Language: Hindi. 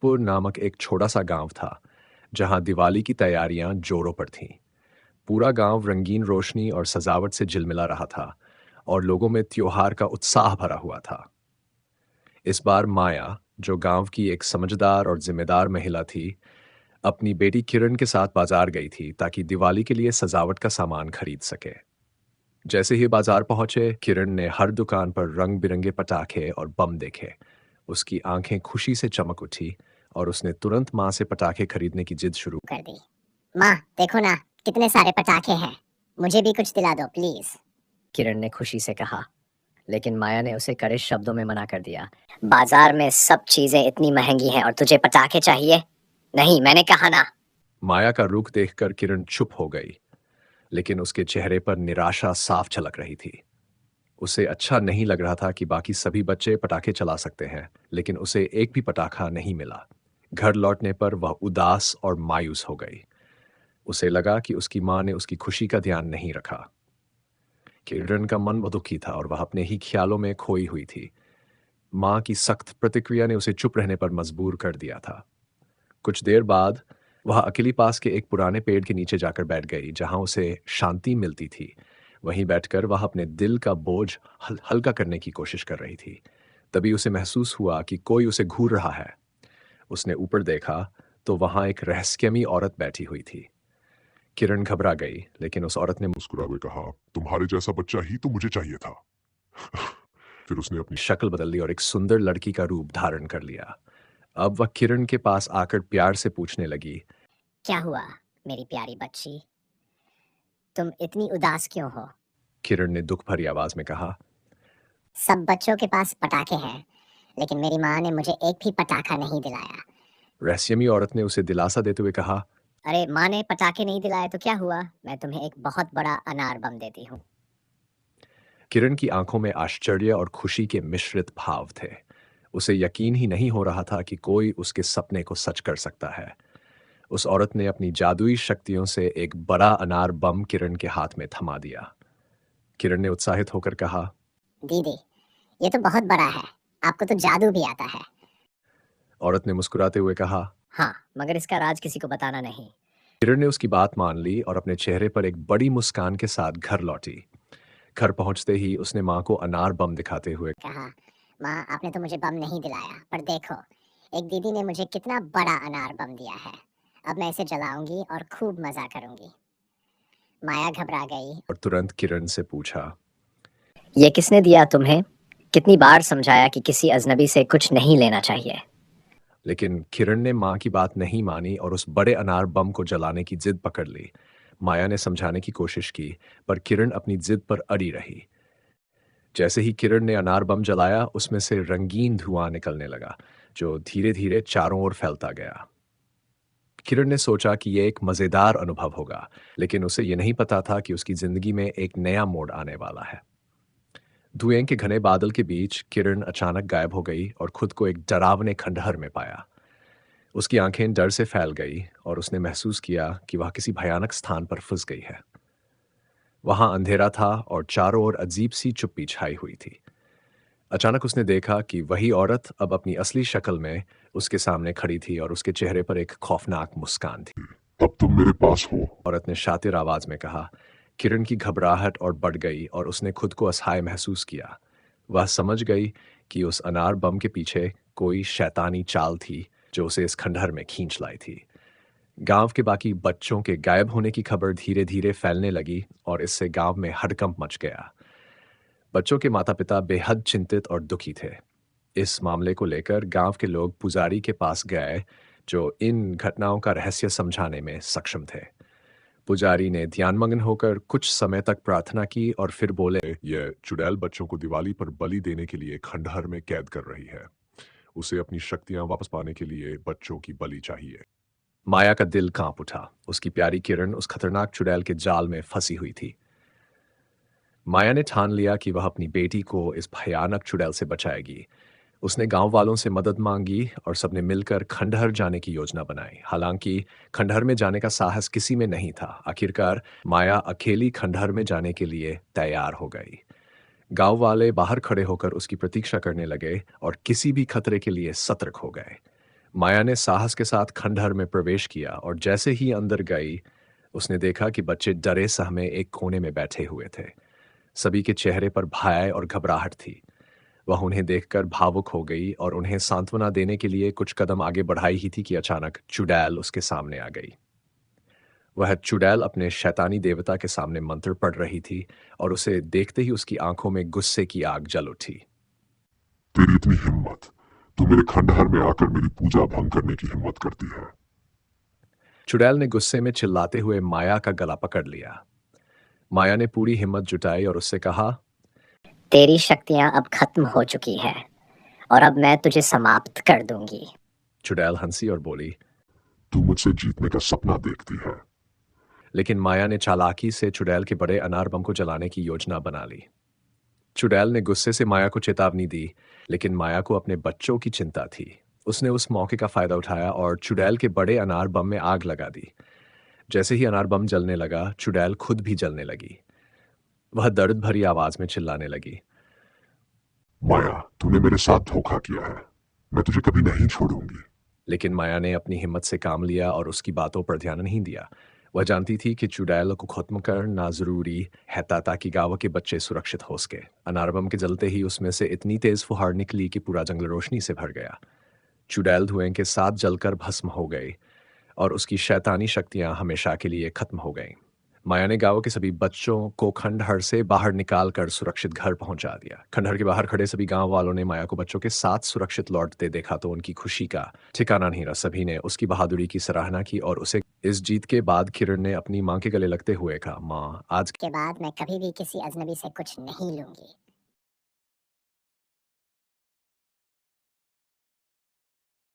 आरिफपुर नामक एक छोटा सा गांव था, जहां दिवाली की तैयारियां जोरों पर थीं। पूरा गांव रंगीन रोशनी और सजावट से झिलमिला रहा था और लोगों में त्योहार का उत्साह भरा हुआ था। इस बार माया, जो गांव की एक समझदार और जिम्मेदार महिला थी, अपनी बेटी किरण के साथ बाजार गई थी ताकि दिवाली के लिए सजावट का सामान खरीद सके। जैसे ही बाजार पहुंचे, किरण ने हर दुकान पर रंग बिरंगे पटाखे और बम देखे। उसकी आंखें खुशी से चमक उठी और उसने तुरंत माँ से पटाखे खरीदने की जिद शुरू कर दी। माँ, देखो ना, कितने सारे पटाखे हैं। मुझे भी कुछ दिला दो प्लीज। किरण ने खुशी से कहा, लेकिन माया ने उसे कड़े शब्दों में मना कर दिया। बाजार में सब चीजें इतनी महंगी हैं और तुझे पटाखे चाहिए? नहीं, मैंने कहा ना। माया का रुख देखकर किरण चुप हो गई, लेकिन उसके चेहरे पर निराशा साफ झलक रही थी। उसे अच्छा नहीं लग रहा था कि बाकी सभी बच्चे पटाखे चला सकते हैं, लेकिन उसे एक भी पटाखा नहीं मिला। घर लौटने पर वह उदास और मायूस हो गई। उसे लगा कि उसकी माँ ने उसकी खुशी का ध्यान नहीं रखा। किरण का मन बहुत दुखी था और वह अपने ही ख्यालों में खोई हुई थी। माँ की सख्त प्रतिक्रिया ने उसे चुप रहने पर मजबूर कर दिया था। कुछ देर बाद वह अकेली पास के एक पुराने पेड़ के नीचे जाकर बैठ गई, जहां उसे शांति मिलती थी। वहीं बैठकर वह अपने दिल का बोझ हल्का करने की कोशिश कर रही थी। तभी उसे महसूस हुआ कि कोई उसे घूर रहा है। उसने ऊपर देखा तो वहां एक रहस्यमयी औरत बैठी हुई थी। किरण घबरा गई, लेकिन उस औरत ने मुस्कुरा हुए कहा, तुम्हारे जैसा बच्चा ही तो मुझे चाहिए था। फिर उसने अपनी शक्ल बदल ली और एक सुंदर लड़की का रूप धारण कर लिया। अब वह किरण के पास आकर प्यार से पूछने लगी, क्या हुआ मेरी प्यारी बच्ची? तुम इतनी उदास क्यों हो? किरण ने दुख भरी आवाज में कहा, सब बच्चों के पास पटाखे हैं, लेकिन मेरी माँ ने मुझे एक भी पटाखा नहीं दिलाया। रहस्यमयी औरत ने उसे दिलासा देते हुए कहा, अरे, माँ ने पटाखे नहीं दिलाए तो क्या हुआ? मैं तुम्हें एक बहुत बड़ा अनार बम देती हूँ। किरण की आंखों में आश्चर्य और खुशी के मिश्रित भाव थे। उसे यकीन ही नहीं हो रहा था कि कोई उसके सपने को सच कर सकता है। उस औरत ने अपनी जादुई शक्तियों से एक बड़ा अनार बम किरण के हाथ में थमा दिया। किरण ने उत्साहित होकर कहा, दीदी, ये तो बहुत बड़ा है। आपको तो जादू भी आता है। औरत ने मुस्कुराते हुए कहा। हाँ, मगर इसका राज किसी को बताना नहीं। किरण ने उसकी बात मान ली और अपने चेहरे पर एक बड़ी मुस्कान के साथ घर लौटी। घर पहुंचते ही उसने मां को अनार बम दिखाते हुए कहा, माँ, आपने तो मुझे बम नहीं दिलाया, पर देखो, एक दीदी ने मुझे कितना बड़ा अनार बम दिया है। अब मैं इसे जलाऊंगी और खूब मजा करूंगी। माया घबरा गई और तुरंत किरण से पूछा, ये किसने दिया तुम्हें? कितनी बार समझाया कि किसी अजनबी से कुछ नहीं लेना चाहिए। लेकिन किरण ने मां की बात नहीं मानी और उस बड़े अनार बम को जलाने की जिद पकड़ ली। माया ने समझाने की कोशिश की, पर किरण अपनी जिद पर अड़ी रही। जैसे ही किरण ने अनार बम जलाया, उसमें से रंगीन धुआं निकलने लगा, जो धीरे धीरे चारों ओर फैलता गया। किरण ने सोचा कि यह एक मजेदार अनुभव होगा, लेकिन उसे यह नहीं पता था कि उसकी जिंदगी में एक नया मोड़ आने वाला है। धुएं के घने बादल के बीच किरण अचानक गायब हो गई और खुद को एक डरावने खंडहर में पाया। उसकी आंखें डर से फैल गई और उसने महसूस किया कि वह किसी भयानक स्थान पर फंस गई है। वहां अंधेरा था और चारों ओर अजीब सी चुप्पी छाई हुई थी। अचानक उसने देखा कि वही औरत अब अपनी असली शक्ल में उसके सामने खड़ी थी और उसके चेहरे पर एक खौफनाक मुस्कान थी। अब तुम मेरे पास हो। औरत ने शातिर आवाज में कहा। किरण की घबराहट और बढ़ गई और उसने खुद को असहाय महसूस किया। वह समझ गई कि उस अनार बम के पीछे कोई शैतानी चाल थी जो उसे इस खंडहर में खींच लाई थी। गांव के बाकी बच्चों के गायब होने की खबर धीरे धीरे फैलने लगी और इससे गांव में हड़कंप मच गया। बच्चों के माता पिता बेहद चिंतित और दुखी थे। इस मामले को लेकर गांव के लोग पुजारी के पास गए, जो इन घटनाओं का रहस्य समझाने में सक्षम थे। पुजारी ने ध्यानमग्न होकर कुछ समय तक प्रार्थना की और फिर बोले, यह चुड़ैल बच्चों को दिवाली पर बलि देने के लिए खंडहर में कैद कर रही है। उसे अपनी शक्तियां वापस पाने के लिए बच्चों की बलि चाहिए। माया का दिल कांप उठा। उसकी प्यारी किरण उस खतरनाक चुड़ैल के जाल में फंसी हुई थी। माया ने ठान लिया कि वह अपनी बेटी को इस भयानक चुड़ैल से बचाएगी। उसने गांव वालों से मदद मांगी और सबने मिलकर खंडहर जाने की योजना बनाई। हालांकि खंडहर में जाने का साहस किसी में नहीं था। आखिरकार माया अकेली खंडहर में जाने के लिए तैयार हो गई। गांव वाले बाहर खड़े होकर उसकी प्रतीक्षा करने लगे और किसी भी खतरे के लिए सतर्क हो गए। माया ने साहस के साथ खंडहर में प्रवेश किया और जैसे ही अंदर गई, उसने देखा कि बच्चे डरे सहमे एक कोने में बैठे हुए थे। सभी के चेहरे पर भय और घबराहट थी। वह उन्हें देखकर भावुक हो गई और उन्हें सांत्वना देने के लिए कुछ कदम आगे बढ़ाई ही थी कि अचानक चुड़ैल उसके सामने आ गई। वह चुड़ैल अपने शैतानी देवता के सामने मंत्र पढ़ रही थी और उसे देखते ही उसकी आंखों में गुस्से की आग जल उठी। तेरी इतनी हिम्मत, तू मेरे खंडहर में आकर मेरी पूजा भंग करने की हिम्मत करती है। चुड़ैल ने गुस्से में चिल्लाते हुए माया का गला पकड़ लिया। माया ने पूरी हिम्मत जुटाई और उससे कहा, तेरी शक्तियां अब खत्म हो चुकी हैं और अब मैं तुझे समाप्त कर दूंगी। चुड़ैल हंसी और बोली, तू मुझसे जीतने का सपना देखती है। लेकिन माया ने चालाकी से चुड़ैल के बड़े अनार बम को जलाने की योजना बना ली। चुड़ैल ने गुस्से से माया को चेतावनी दी, लेकिन माया को अपने बच्चों की चिंता थी। उसने उस मौके का फायदा उठाया और चुड़ैल के बड़े अनार बम में आग लगा दी। जैसे ही अनार बम जलने लगा, चुड़ैल खुद भी जलने लगी। वह दर्द भरी आवाज में चिल्लाने लगी, माया, तूने मेरे साथ धोखा किया है। मैं तुझे कभी नहीं छोड़ूंगी। लेकिन माया ने अपनी हिम्मत से काम लिया और उसकी बातों पर ध्यान नहीं दिया। वह जानती थी कि चुड़ैल को खत्म करना जरूरी है ताकि गांव के बच्चे सुरक्षित हो सके। अनार बम के जलते ही उसमें से इतनी तेज फुहार निकली कि पूरा जंगल रोशनी से भर गया। चुड़ैल धुएं के साथ जलकर भस्म हो गई और उसकी शैतानी शक्तियां हमेशा के लिए खत्म हो गईं। माया ने गांव के सभी बच्चों को खंडहर से बाहर निकालकर सुरक्षित घर पहुंचा दिया। खंडहर के बाहर खड़े सभी गांव वालों ने माया को बच्चों के साथ सुरक्षित लौटते देखा तो उनकी खुशी का ठिकाना नहीं रहा। सभी ने उसकी बहादुरी की सराहना की और उसे इस जीत के बाद किरण ने अपनी मां के गले लगते हुए कहा, मां, आज के बाद मैं कभी भी किसी अजनबी से कुछ नहीं लूंगी।